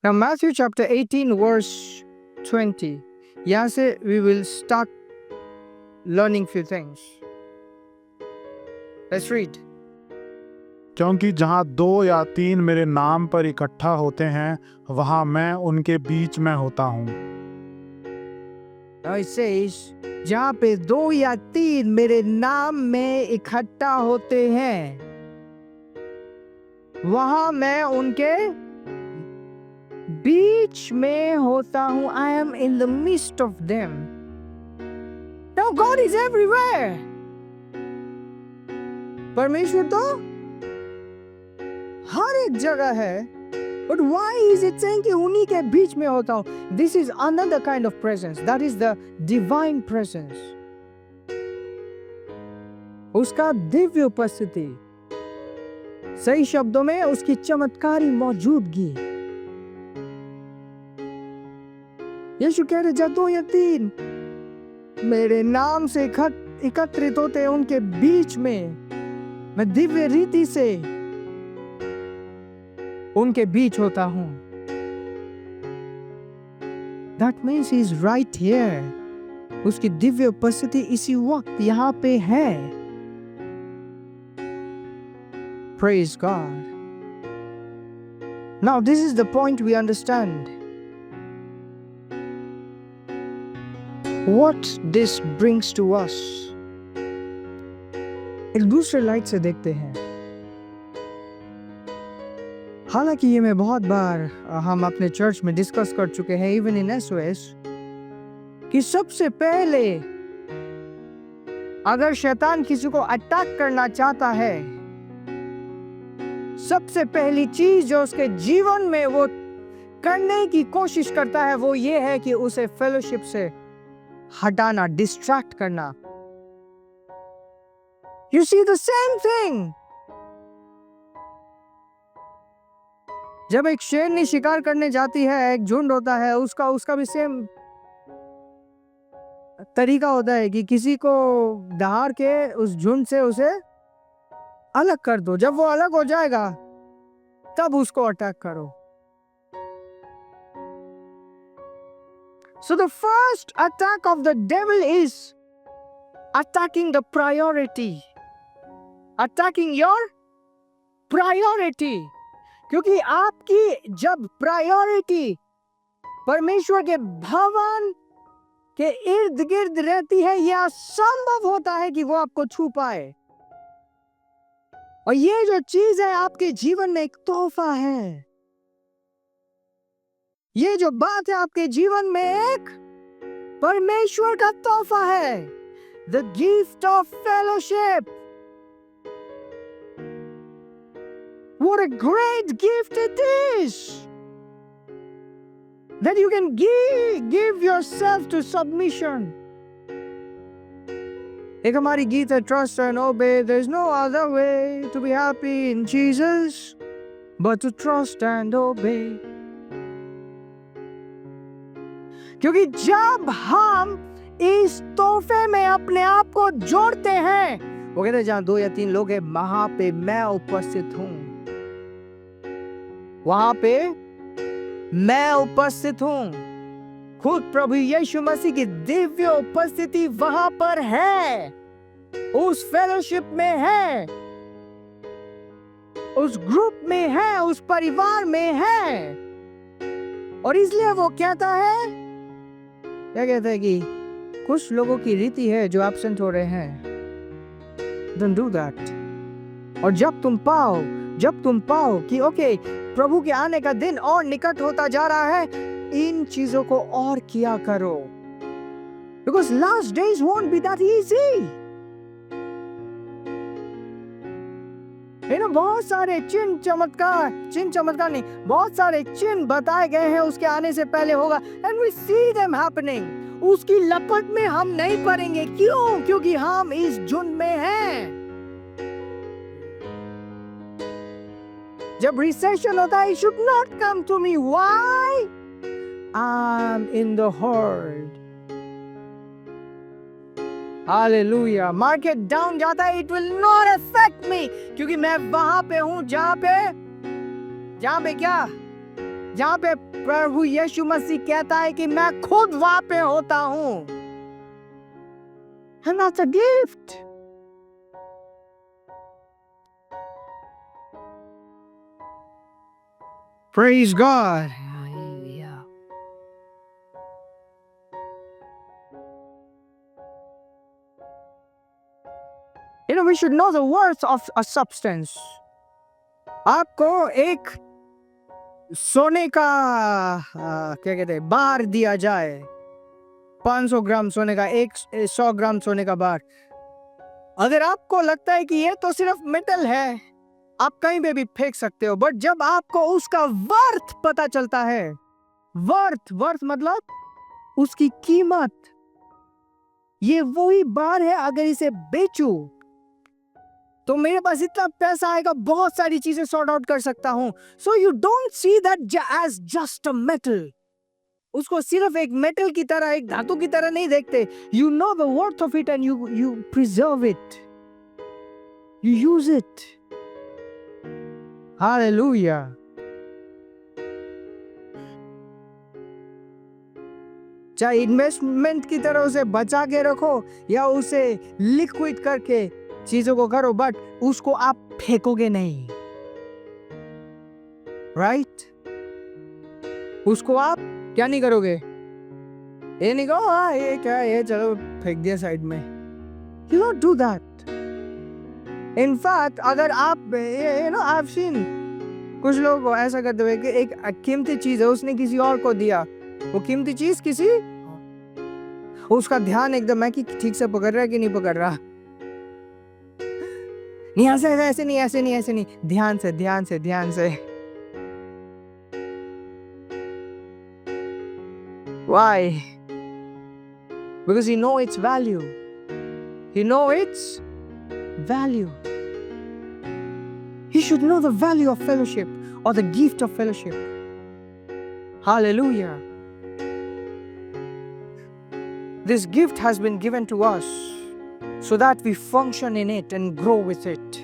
Now Matthew chapter 18 verse 20. यहाँ से we will start learning few things. Let's read. क्योंकि जहाँ 2 या 3 मेरे नाम पर इकट्ठा होते हैं, वहाँ मैं उनके बीच में होता हूँ। Now it says, जहाँ पे 2 या 3 मेरे नाम में इकट्ठा होते हैं, वहाँ मैं उनके बीच में होता हूँ. I am in the midst of them. Now God is everywhere. परमेश्वर तो हर एक जगह है. But why is it saying कि उन्हीं के बीच में होता हूँ? This is another kind of presence. That is the divine presence. उसका दिव्य उपस्थिति, सही शब्दों में उसकी चमत्कारी मौजूदगी. यीशु कह रहे जब 2 या 3 मेरे नाम से एकत्रित होते हैं, उनके बीच में मैं दिव्य रीति से उनके बीच होता हूं. That means he is right here. उसकी दिव्य उपस्थिति इसी वक्त यहाँ पे है. Praise God. Now this is the point we understand. What this brings to us. एक दूसरे लाइट से देखते हैं. हालांकि ये मैं बहुत बार हम अपने चर्च में डिस्कस कर चुके हैं, इवन इन SOS, कि सबसे पहले अगर शैतान किसी को अटैक करना चाहता है, सबसे पहली चीज जो उसके जीवन में वो करने की कोशिश करता है, वो ये है कि उसे फेलोशिप से हटाना, डिस्ट्रैक्ट करना. You see the same thing. जब एक शेरनी शिकार करने जाती है, एक झुंड होता है, उसका भी सेम तरीका होता है कि किसी को दहाड़ के उस झुंड से उसे अलग कर दो. जब वो अलग हो जाएगा तब उसको अटैक करो. So the first attack of the devil is attacking the priority. Attacking your priority. क्योंकि आपकी जब प्रायोरिटी परमेश्वर के भवन के इर्द गिर्द रहती है, यह असंभव होता है कि वो आपको छू पाए. और ये जो चीज है आपके जीवन में एक तोहफा है. ये जो बात है आपके जीवन में एक परमेश्वर का तोहफा है. The gift of fellowship. What a great gift it is that you can give yourself to submission. एक हमारी गीत है, trust and obey. There's no other way to be happy in Jesus but to trust and obey. क्योंकि जब हम इस तोहफे में अपने आप को जोड़ते हैं, वो कहते हैं जहां 2 या 3 लोग हैं, वहां पे मैं उपस्थित हूं. वहां पे मैं उपस्थित हूं. खुद प्रभु यीशु मसीह की दिव्य उपस्थिति वहां पर है, उस फेलोशिप में है, उस ग्रुप में है, उस परिवार में है. और इसलिए वो कहता है, क्या कहता है कि कुछ लोगों की रीति है जो एब्सेंट हो रहे हैं. Don't do that. और जब तुम पाओ कि ओके, प्रभु के आने का दिन और निकट होता जा रहा है, इन चीजों को और किया करो. Because last days won't be that easy. बहुत सारे चिन्ह चमत्कार नहीं, बहुत सारे चिन्ह बताए गए हैं उसके आने से पहले होगा. And we see them happening. उसकी लपट में हम नहीं पड़ेंगे. क्यों? क्योंकि हम इस झुंड में हैं. जब रिसेशन होता है, it should not come to me. Why? I'm in the herd. Hallelujah. Market down जाता है, it will not affect me. क्योंकि मैं वहां पे हूं जहां पे क्या? जहाँ पे प्रभु यीशु मसीह कहता है कि मैं खुद वहां पे होता हूं। And that's a gift. Praise God. Hallelujah. You know, we should know the worth of a substance. आपको एक सोने का क्या कहते हैं बार दिया जाए, 500 ग्राम सोने का, 100 ग्राम सोने का बार। अगर आपको लगता है कि ये तो सिर्फ मेटल है, आप कहीं पे भी फेंक सकते हो, बट जब आपको उसका वर्थ पता चलता है, वर्थ मतलब उसकी कीमत, ये वही बार है, अगर इसे बेचूं तो मेरे पास इतना पैसा आएगा, बहुत सारी चीजें सॉर्ट आउट कर सकता हूं। So you don't see that as just a metal. उसको सिर्फ एक मेटल की तरह, एक धातु की तरह नहीं देखते। You know the worth of it and you preserve it, you use it. Hallelujah. चाहे इन्वेस्टमेंट की तरह उसे बचा के रखो या उसे लिक्विड करके चीजों को करो, बट उसको आप फेंकोगे नहीं, राइट? उसको आप क्या नहीं करोगे? ये नहीं कहो हाँ ये क्या है, चलो फेंक दिया साइड में। You don't do that. In fact, अगर आप I've seen कुछ लोग ऐसा करते हुए कि एक कीमती चीज है, उसने किसी और को दिया, वो कीमती चीज किसी, उसका ध्यान एकदम है कि ठीक से पकड़ रहा है कि नहीं पकड़ रहा। नहीं ऐसे नहीं, ध्यान से। Why? Because he know its value. He should know the value of fellowship or the gift of fellowship. Hallelujah. This gift has been given to us so that we function in it and grow with it.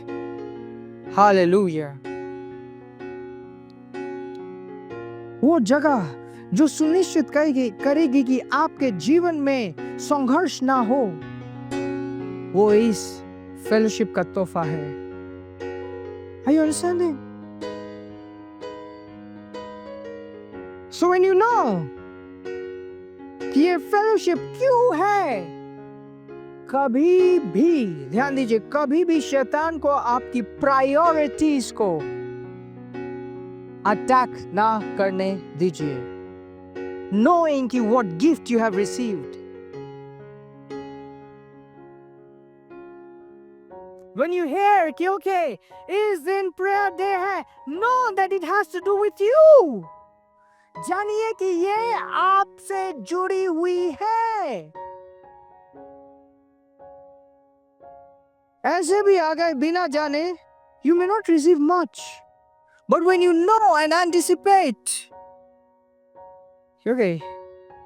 Hallelujah. वो जगह जो सुनिश्चित करेगी कि आपके जीवन में संघर्ष ना हो, वो इस फेलोशिप का तोहफा है। Are you understanding? So when you know कि ये फेलोशिप क्यों है, कभी भी ध्यान दीजिए, कभी भी शैतान को आपकी प्रायोरिटीज को अटैक ना करने दीजिए, knowing कि what gift you have received. When you hear कि okay, is in prayer day है, know that it has to do with you. जानिए कि ये आपसे जुड़ी हुई है। ऐसे भी आ गए बिना जाने, you may not receive much, but when you know and anticipate, okay,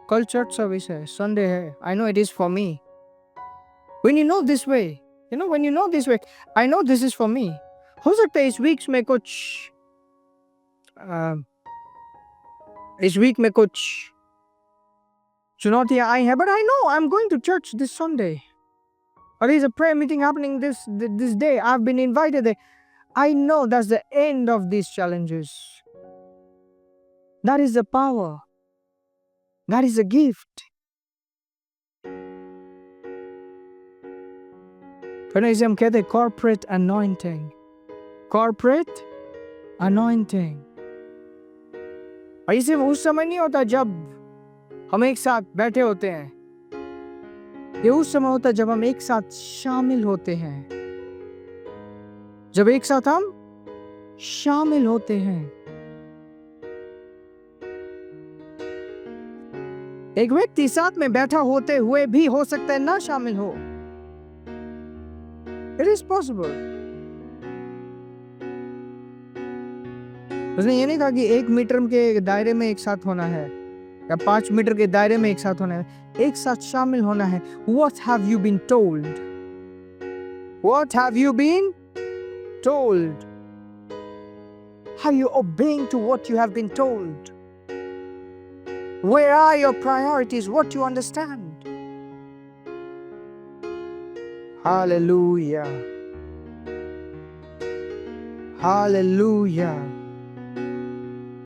कल चर्च सर्विस है, संडे है, I know it is for me. When you know this way, when you know this way, I know this is for me. हो सकता है इस week में कुछ चुनौतियां आई हैं, but I know I'm going to church this Sunday. Or there is a prayer meeting happening this day. I've been invited there. I know that's the end of these challenges. That is the power. That is a gift. फिर इसे हम कहते हैं corporate anointing. Corporate anointing. और ये सिर्फ उस समय नहीं होता जब हम एक साथ बैठे होते हैं, ये उस समय होता है जब हम एक साथ शामिल होते हैं, जब एक साथ हम शामिल होते हैं। एक व्यक्ति साथ में बैठा होते हुए भी हो सकता है ना शामिल हो। It is possible. उसने ये नहीं कहा कि 1 मीटर के दायरे में एक साथ होना है या 5 मीटर के दायरे में एक साथ होना है, एक साथ शामिल होना है। What have you been told? What have you been told? Are you obeying to what you have been told? Where are your priorities? What you understand? Hallelujah. Hallelujah.